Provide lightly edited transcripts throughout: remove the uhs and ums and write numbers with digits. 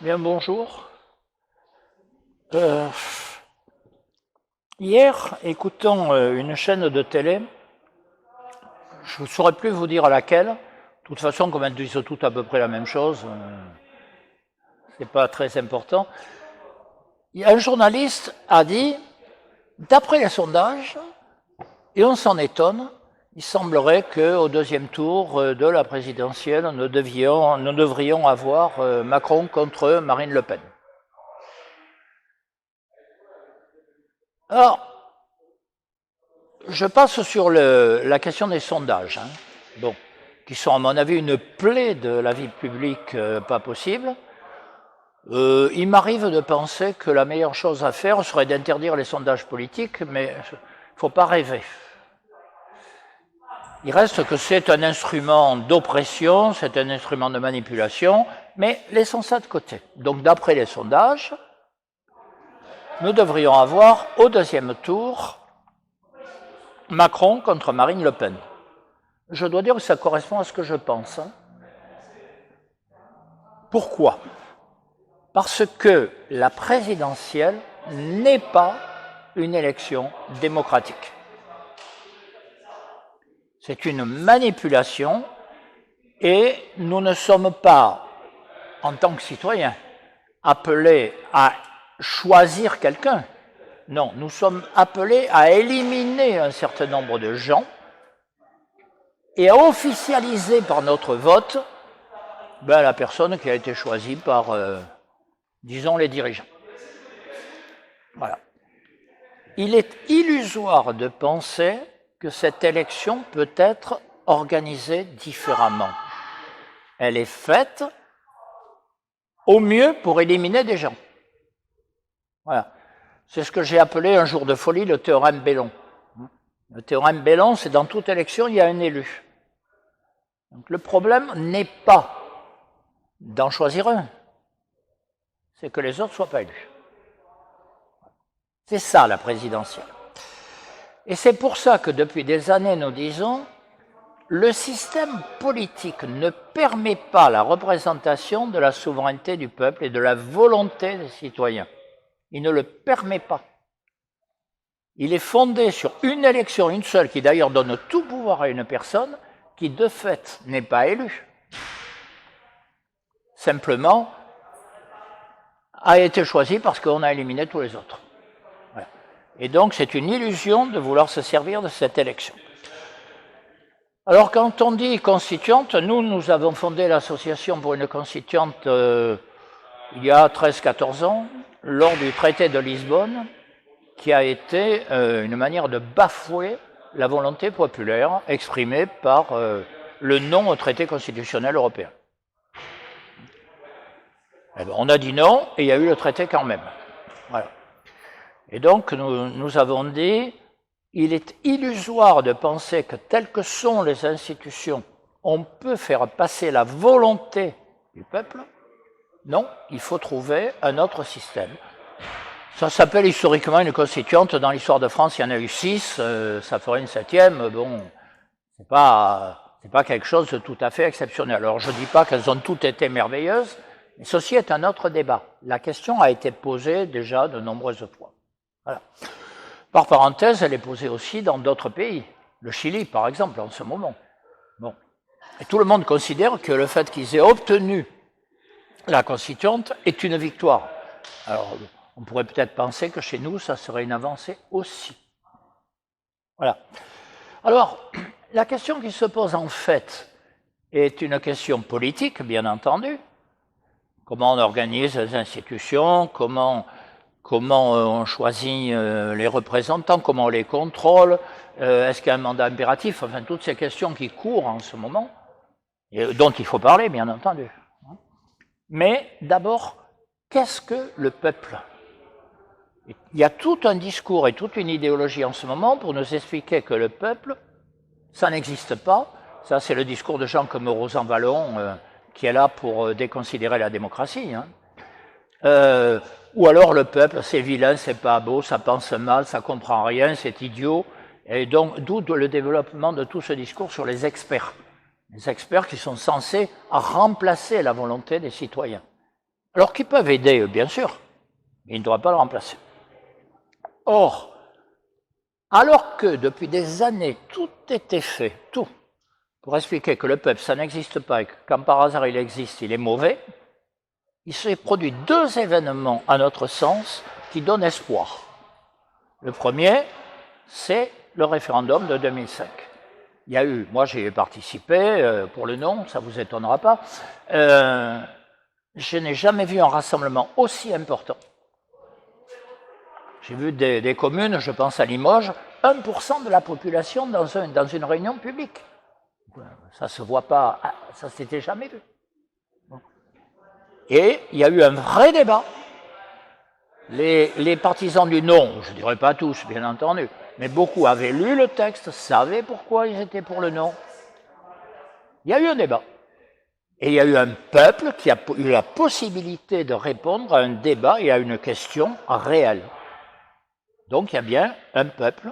Bien, bonjour. Hier, écoutant une chaîne de télé, je ne saurais plus vous dire à laquelle. De toute façon, comme elles disent toutes à peu près la même chose, c'est pas très important. Un journaliste a dit, d'après les sondages, et on s'en étonne, il semblerait qu'au deuxième tour de la présidentielle, nous devrions avoir Macron contre Marine Le Pen. Alors, je passe sur la question des sondages, qui sont à mon avis une plaie de la vie publique pas possible. Il m'arrive de penser que la meilleure chose à faire serait d'interdire les sondages politiques, mais il ne faut pas rêver. Il reste que c'est un instrument d'oppression, c'est un instrument de manipulation, mais laissons ça de côté. Donc d'après les sondages, nous devrions avoir au deuxième tour Macron contre Marine Le Pen. Je dois dire que ça correspond à ce que je pense. Pourquoi ? Parce que la présidentielle n'est pas une élection démocratique. C'est une manipulation et nous ne sommes pas, en tant que citoyens, appelés à choisir quelqu'un. Non, nous sommes appelés à éliminer un certain nombre de gens et à officialiser par notre vote la personne qui a été choisie par, disons, les dirigeants. Voilà. Il est illusoire de penser que cette élection peut être organisée différemment. Elle est faite au mieux pour éliminer des gens. Voilà. C'est ce que j'ai appelé un jour de folie le théorème Bellon. Le théorème Bellon, c'est dans toute élection, il y a un élu. Donc le problème n'est pas d'en choisir un, c'est que les autres ne soient pas élus. C'est ça la présidentielle. Et c'est pour ça que depuis des années, nous disons, le système politique ne permet pas la représentation de la souveraineté du peuple et de la volonté des citoyens. Il ne le permet pas. Il est fondé sur une élection, une seule, qui d'ailleurs donne tout pouvoir à une personne, qui de fait n'est pas élue. Simplement, a été choisie parce qu'on a éliminé tous les autres. Voilà. Et donc c'est une illusion de vouloir se servir de cette élection. Alors quand on dit constituante, nous avons fondé l'association pour une constituante il y a 13-14 ans, lors du traité de Lisbonne, qui a été une manière de bafouer la volonté populaire exprimée par le non au traité constitutionnel européen. Eh bien, on a dit non, et il y a eu le traité quand même. Voilà. Et donc, nous avons dit, il est illusoire de penser que, telles que sont les institutions, on peut faire passer la volonté du peuple. Non, il faut trouver un autre système. Ça s'appelle historiquement une constituante. Dans l'histoire de France, il y en a eu 6, ça ferait une 7e. Bon, c'est pas quelque chose de tout à fait exceptionnel. Alors, je ne dis pas qu'elles ont toutes été merveilleuses, mais ceci est un autre débat. La question a été posée déjà de nombreuses fois. Voilà. Par parenthèse, elle est posée aussi dans d'autres pays. Le Chili, par exemple, en ce moment. Bon. Et tout le monde considère que le fait qu'ils aient obtenu la constituante est une victoire. Alors, on pourrait peut-être penser que chez nous, ça serait une avancée aussi. Voilà. Alors, la question qui se pose en fait est une question politique, bien entendu. Comment on organise les institutions, comment on choisit les représentants, comment on les contrôle, est-ce qu'il y a un mandat impératif, enfin toutes ces questions qui courent en ce moment, et dont il faut parler, bien entendu. Mais d'abord, qu'est-ce que le peuple ? Il y a tout un discours et toute une idéologie en ce moment pour nous expliquer que le peuple, ça n'existe pas. Ça, c'est le discours de gens comme Rosan Vallon, qui est là pour déconsidérer la démocratie. Ou alors le peuple, c'est vilain, c'est pas beau, ça pense mal, ça comprend rien, c'est idiot. Et donc, d'où le développement de tout ce discours sur les experts. Les experts qui sont censés remplacer la volonté des citoyens. Alors qu'ils peuvent aider, bien sûr, mais ils ne doivent pas le remplacer. Or, alors que depuis des années, tout était fait, tout, pour expliquer que le peuple, ça n'existe pas et que quand par hasard il existe, il est mauvais, il s'est produit deux événements, à notre sens, qui donnent espoir. Le premier, c'est le référendum de 2005. Il y a eu, moi j'y ai participé, pour le nom, ça ne vous étonnera pas, je n'ai jamais vu un rassemblement aussi important. J'ai vu des communes, je pense à Limoges, 1% de la population dans une réunion publique. Ça ne se voit pas, ça ne s'était jamais vu. Et il y a eu un vrai débat. Les partisans du non, je ne dirais pas tous, bien entendu, mais beaucoup avaient lu le texte, savaient pourquoi ils étaient pour le non. Il y a eu un débat. Et il y a eu un peuple qui a eu la possibilité de répondre à un débat et à une question réelle. Donc il y a bien un peuple,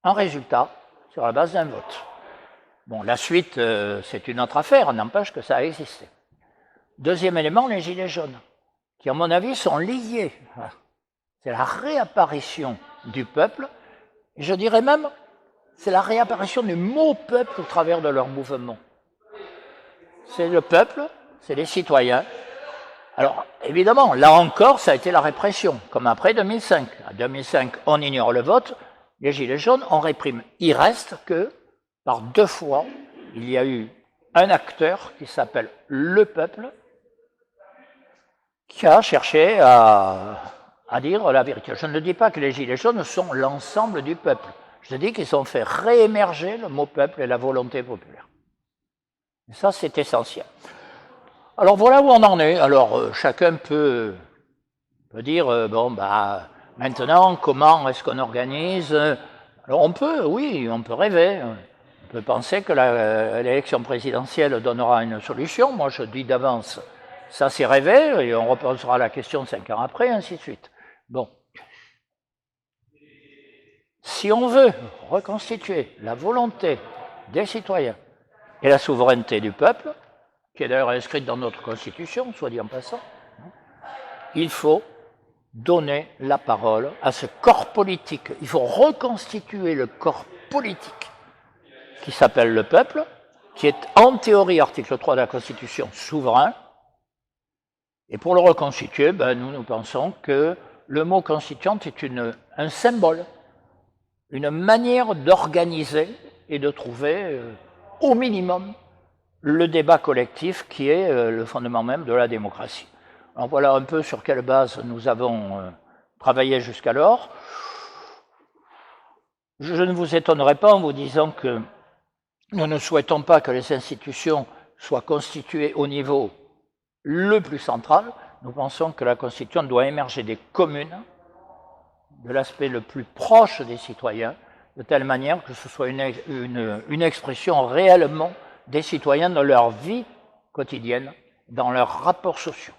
un résultat sur la base d'un vote. Bon, la suite, c'est une autre affaire, n'empêche que ça a existé. Deuxième élément, les gilets jaunes, qui à mon avis sont liés. C'est la réapparition du peuple, et je dirais même, c'est la réapparition du mot peuple au travers de leur mouvement. C'est le peuple, c'est les citoyens. Alors, évidemment, là encore, ça a été la répression, comme après 2005. En 2005, on ignore le vote, les gilets jaunes, on réprime. Il reste que, par deux fois, il y a eu un acteur qui s'appelle le peuple, qui a cherché à dire la vérité. Je ne dis pas que les gilets jaunes sont l'ensemble du peuple. Je dis qu'ils ont fait réémerger le mot peuple et la volonté populaire. Et ça, c'est essentiel. Alors voilà où on en est. Alors chacun peut dire, bon, bah, maintenant, comment est-ce qu'on organise? Alors on peut, oui, on peut rêver. On peut penser que l'élection présidentielle donnera une solution. Moi, je dis d'avance, ça c'est rêvé, et on reposera la question 5 ans après, ainsi de suite. Bon. Si on veut reconstituer la volonté des citoyens et la souveraineté du peuple, qui est d'ailleurs inscrite dans notre Constitution, soit dit en passant, il faut donner la parole à ce corps politique. Il faut reconstituer le corps politique qui s'appelle le peuple, qui est en théorie, article 3 de la Constitution, souverain. Et pour le reconstituer, nous pensons que le mot constituante est un symbole, une manière d'organiser et de trouver, au minimum, le débat collectif qui est le fondement même de la démocratie. Alors voilà un peu sur quelle base nous avons travaillé jusqu'alors. Je ne vous étonnerai pas en vous disant que nous ne souhaitons pas que les institutions soient constituées au niveau le plus central. Nous pensons que la Constitution doit émerger des communes, de l'aspect le plus proche des citoyens, de telle manière que ce soit une expression réellement des citoyens dans leur vie quotidienne, dans leurs rapports sociaux.